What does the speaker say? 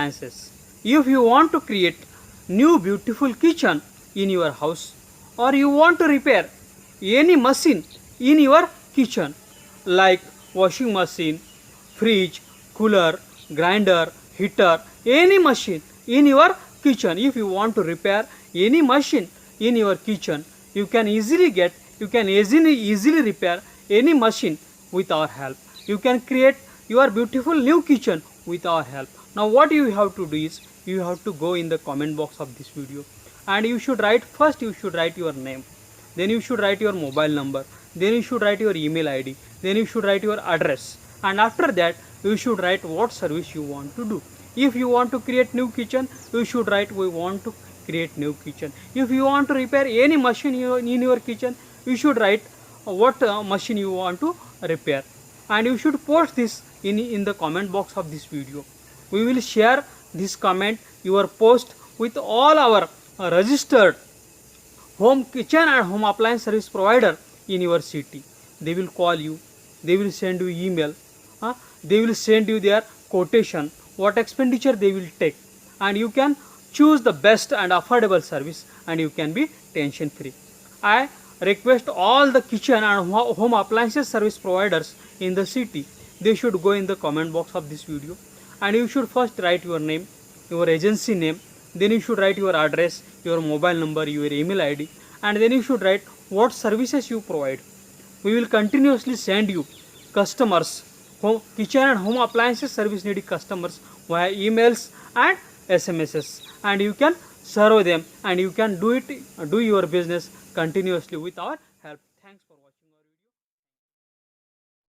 appliances. If you want to create new beautiful kitchen in your house, or you want to repair any machine in your kitchen like washing machine, fridge, cooler, grinder, heater, any machine in your kitchen, if you want to repair any machine in your kitchen, you can easily repair any machine with our help. You can create your beautiful new kitchen with our help. Now what you have to do is, you have to go in the comment box of this video, and you should write your name, then you should write your mobile number, then you should write your email ID, then you should write your address, and after that you should write what service you want to do. If you want to create new kitchen, you should write we want to create new kitchen. If you want to repair any machine in your kitchen, you should write what machine you want to repair, and you should post this in the comment box of this video. We will share this comment, your post, with all our registered home kitchen and home appliance service provider in your city. They will call you, they will send you email, they will send you their quotation, what expenditure they will take, and you can choose the best and affordable service, and you can be tension free. I request all the kitchen and home appliances service providers in the city, they should go in the comment box of this video, and you should first write your name, your agency name, then you should write your address, your mobile number, your email ID, and then you should write what services you provide. We will continuously send you customers, kitchen and home appliances service needy customers via emails and SMSs, and you can serve them, and you can do your business continuously with our help. Thanks for watching.